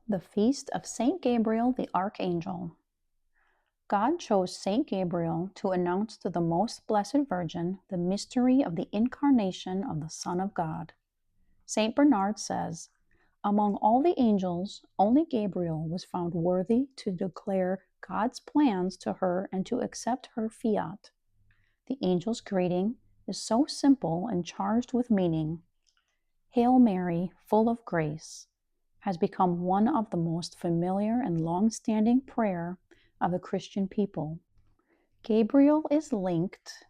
The Feast of Saint Gabriel the Archangel. God chose Saint Gabriel to announce to the Most Blessed Virgin the mystery of the incarnation of the Son of God. Saint Bernard says, "Among all the angels, only Gabriel was found worthy to declare God's plans to her and to accept her fiat." The angel's greeting is so simple and charged with meaning. "Hail Mary, full of grace," has become one of the most familiar and long-standing prayer of the Christian people. Gabriel is linked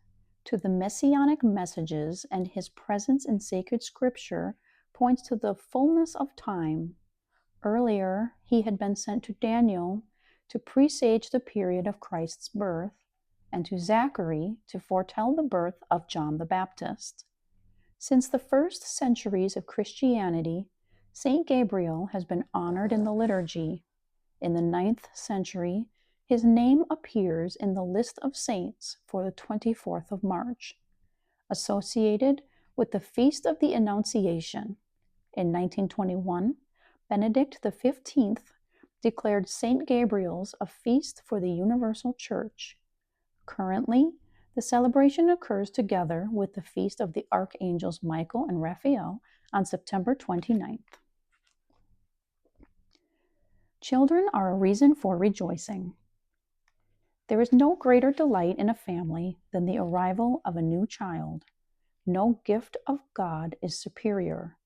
to the messianic messages, and his presence in sacred scripture points to the fullness of time. Earlier, he had been sent to Daniel to presage the period of Christ's birth, and to Zachary to foretell the birth of John the Baptist. Since the first centuries of Christianity, Saint Gabriel has been honored in the liturgy. In the 9th century, his name appears in the list of saints for the 24th of March, associated with the Feast of the Annunciation. In 1921, Benedict XV declared Saint Gabriel's a feast for the Universal Church. Currently, the celebration occurs together with the Feast of the Archangels Michael and Raphael on September 29th. Children are a reason for rejoicing. There is no greater delight in a family than the arrival of a new child. No gift of God is superior.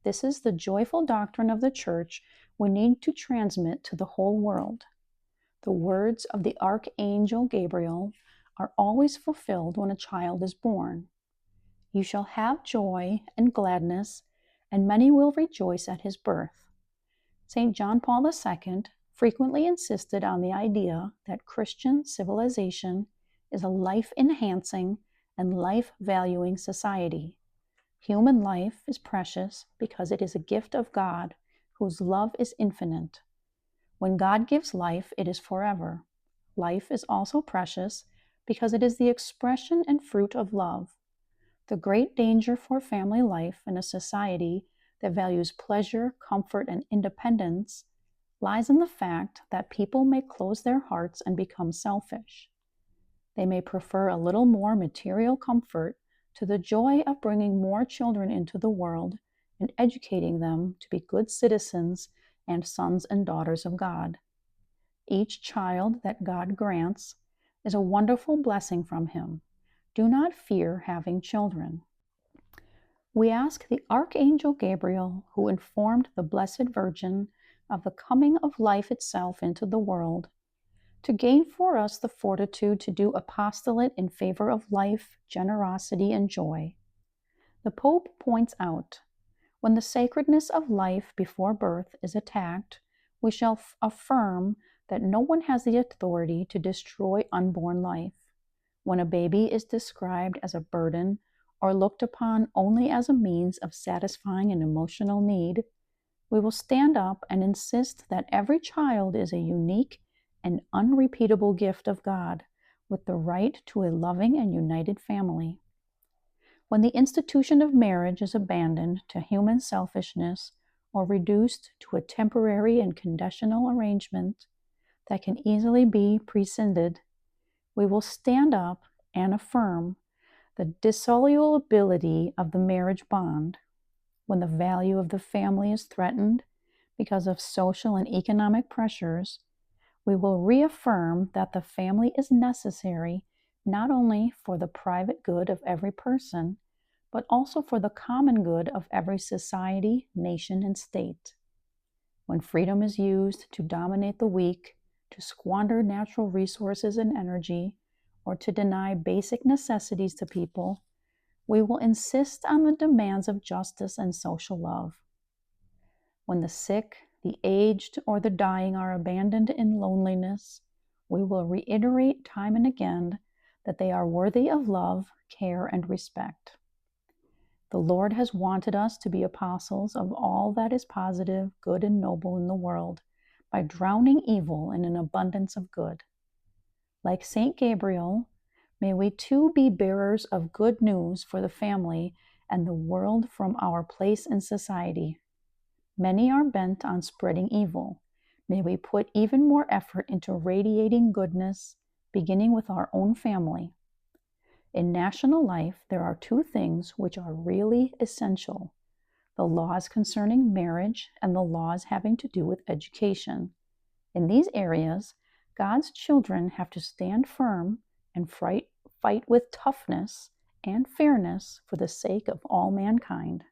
This is the joyful doctrine of the Church we need to transmit to the whole world. The words of the Archangel Gabriel are always fulfilled when a child is born. "You shall have joy and gladness, and many will rejoice at his birth." St. John Paul II frequently insisted on the idea that Christian civilization is a life-enhancing and life-valuing society. Human life is precious because it is a gift of God, whose love is infinite. When God gives life, it is forever. Life is also precious because it is the expression and fruit of love. The great danger for family life in a society that values pleasure, comfort, and independence lies in the fact that people may close their hearts and become selfish. They may prefer a little more material comfort to the joy of bringing more children into the world and educating them to be good citizens and sons and daughters of God. Each child that God grants is a wonderful blessing from Him. Do not fear having children. We ask the Archangel Gabriel, who informed the Blessed Virgin of the coming of life itself into the world, to gain for us the fortitude to do apostolate in favor of life, generosity, and joy. The Pope points out, when the sacredness of life before birth is attacked, we shall affirm that no one has the authority to destroy unborn life. When a baby is described as a burden or looked upon only as a means of satisfying an emotional need, we will stand up and insist that every child is a unique and unrepeatable gift of God, with the right to a loving and united family. When the institution of marriage is abandoned to human selfishness or reduced to a temporary and conditional arrangement that can easily be prescinded, we will stand up and affirm the dissolubility of the marriage bond. When the value of the family is threatened because of social and economic pressures, we will reaffirm that the family is necessary not only for the private good of every person, but also for the common good of every society, nation, and state. When freedom is used to dominate the weak, to squander natural resources and energy, or to deny basic necessities to people, we will insist on the demands of justice and social love. When the sick, the aged, or the dying are abandoned in loneliness, we will reiterate time and again that they are worthy of love, care, and respect. The Lord has wanted us to be apostles of all that is positive, good, and noble in the world by drowning evil in an abundance of good. Like Saint Gabriel, may we too be bearers of good news for the family and the world from our place in society. Many are bent on spreading evil. May we put even more effort into radiating goodness, beginning with our own family. In national life, there are two things which are really essential: the laws concerning marriage and the laws having to do with education. In these areas, God's children have to stand firm and fight with toughness and fairness for the sake of all mankind.